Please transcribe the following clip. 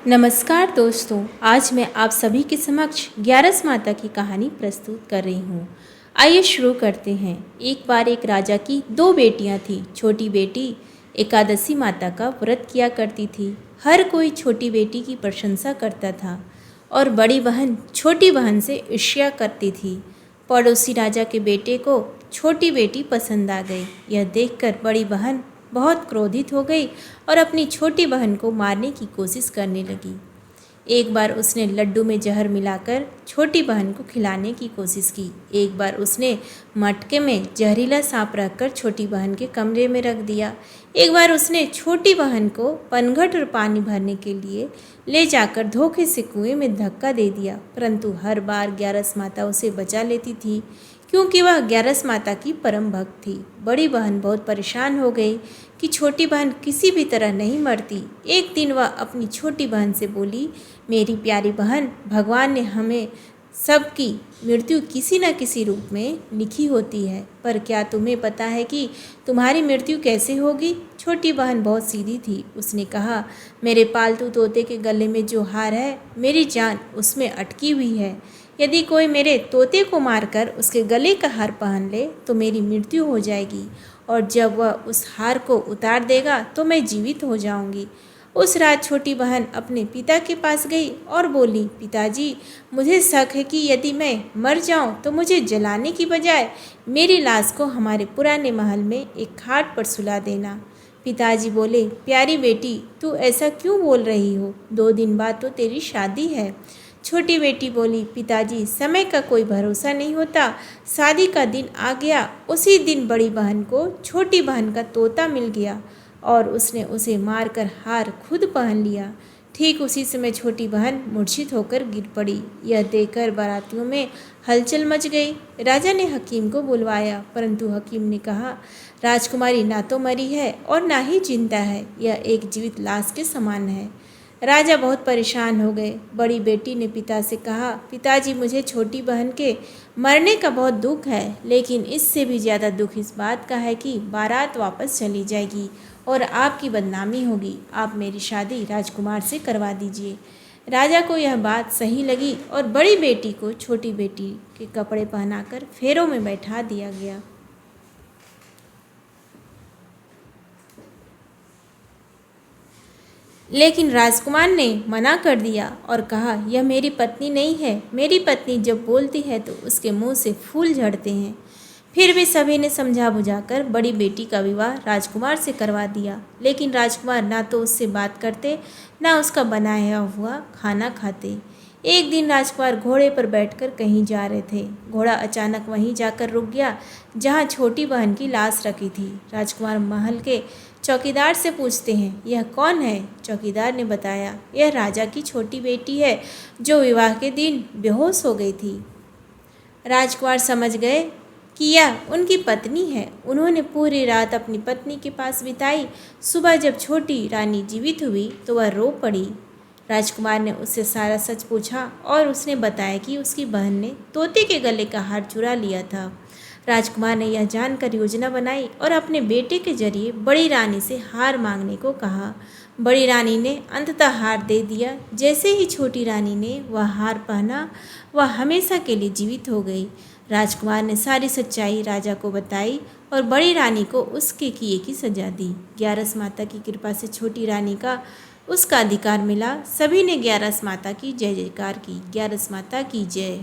नमस्कार दोस्तों, आज मैं आप सभी के समक्ष ग्यारस माता की कहानी प्रस्तुत कर रही हूँ। आइए शुरू करते हैं। एक बार एक राजा की दो बेटियाँ थीं। छोटी बेटी एकादशी माता का व्रत किया करती थी। हर कोई छोटी बेटी की प्रशंसा करता था और बड़ी बहन छोटी बहन से ईर्ष्या करती थी। पड़ोसी राजा के बेटे को छोटी बेटी पसंद आ गई। यह देखकर बड़ी बहन बहुत क्रोधित हो गई और अपनी छोटी बहन को मारने की कोशिश करने लगी। एक बार उसने लड्डू में जहर मिलाकर छोटी बहन को खिलाने की कोशिश की। एक बार उसने मटके में जहरीला सांप रखकर छोटी बहन के कमरे में रख दिया। एक बार उसने छोटी बहन को पनघट और पानी भरने के लिए ले जाकर धोखे से कुएं में धक्का दे दिया, परंतु हर बार ग्यारस माता उसे बचा लेती थी क्योंकि वह ग्यारस माता की परम भक्त थी। बड़ी बहन बहुत परेशान हो गई कि छोटी बहन किसी भी तरह नहीं मरती। एक दिन वह अपनी छोटी बहन से बोली, मेरी प्यारी बहन, भगवान ने हमें सबकी मृत्यु किसी न किसी रूप में लिखी होती है, पर क्या तुम्हें पता है कि तुम्हारी मृत्यु कैसे होगी? छोटी बहन बहुत सीधी थी। उसने कहा, मेरे पालतू तोते के गले में जो हार है, मेरी जान उसमें अटकी हुई है। यदि कोई मेरे तोते को मारकर उसके गले का हार पहन ले तो मेरी मृत्यु हो जाएगी, और जब वह उस हार को उतार देगा तो मैं जीवित हो जाऊंगी। उस रात छोटी बहन अपने पिता के पास गई और बोली, पिताजी, मुझे शक है कि यदि मैं मर जाऊं तो मुझे जलाने की बजाय मेरी लाश को हमारे पुराने महल में एक खाट पर सुला देना। पिताजी बोले, प्यारी बेटी, तू ऐसा क्यों बोल रही हो? 2 दिन बाद तो तेरी शादी है। छोटी बेटी बोली, पिताजी, समय का कोई भरोसा नहीं होता। शादी का दिन आ गया। उसी दिन बड़ी बहन को छोटी बहन का तोता मिल गया और उसने उसे मारकर हार खुद पहन लिया। ठीक उसी समय छोटी बहन मूर्छित होकर गिर पड़ी। यह देखकर बारातियों में हलचल मच गई। राजा ने हकीम को बुलवाया, परंतु हकीम ने कहा, राजकुमारी ना तो मरी है और ना ही जिंदा है, यह एक जीवित लाश के समान है। राजा बहुत परेशान हो गए। बड़ी बेटी ने पिता से कहा, पिताजी, मुझे छोटी बहन के मरने का बहुत दुख है, लेकिन इससे भी ज़्यादा दुख इस बात का है कि बारात वापस चली जाएगी और आपकी बदनामी होगी। आप मेरी शादी राजकुमार से करवा दीजिए। राजा को यह बात सही लगी और बड़ी बेटी को छोटी बेटी के कपड़े पहनाकर फेरों में बैठा दिया गया। लेकिन राजकुमार ने मना कर दिया और कहा, यह मेरी पत्नी नहीं है। मेरी पत्नी जब बोलती है तो उसके मुंह से फूल झड़ते हैं। फिर भी सभी ने समझा बुझाकर बड़ी बेटी का विवाह राजकुमार से करवा दिया, लेकिन राजकुमार ना तो उससे बात करते, ना उसका बनाया हुआ खाना खाते। एक दिन राजकुमार घोड़े पर बैठकर कहीं जा रहे थे। घोड़ा अचानक वहीं जाकर रुक गया जहां छोटी बहन की लाश रखी थी। राजकुमार महल के चौकीदार से पूछते हैं, यह कौन है? चौकीदार ने बताया, यह राजा की छोटी बेटी है जो विवाह के दिन बेहोश हो गई थी। राजकुमार समझ गए कि यह उनकी पत्नी है। उन्होंने पूरी रात अपनी पत्नी के पास बिताई। सुबह जब छोटी रानी जीवित हुई तो वह रो पड़ी। राजकुमार ने उससे सारा सच पूछा और उसने बताया कि उसकी बहन ने तोते के गले का हार चुरा लिया था। राजकुमार ने यह जानकर योजना बनाई और अपने बेटे के जरिए बड़ी रानी से हार मांगने को कहा। बड़ी रानी ने अंततः हार दे दिया। जैसे ही छोटी रानी ने वह हार पहना, वह हमेशा के लिए जीवित हो गई। राजकुमार ने सारी सच्चाई राजा को बताई और बड़ी रानी को उसके किए की सजा दी। ग्यारस माता की कृपा से छोटी रानी का उसका अधिकार मिला। सभी ने ग्यारस माता की जय जयकार की। ग्यारस माता की जय।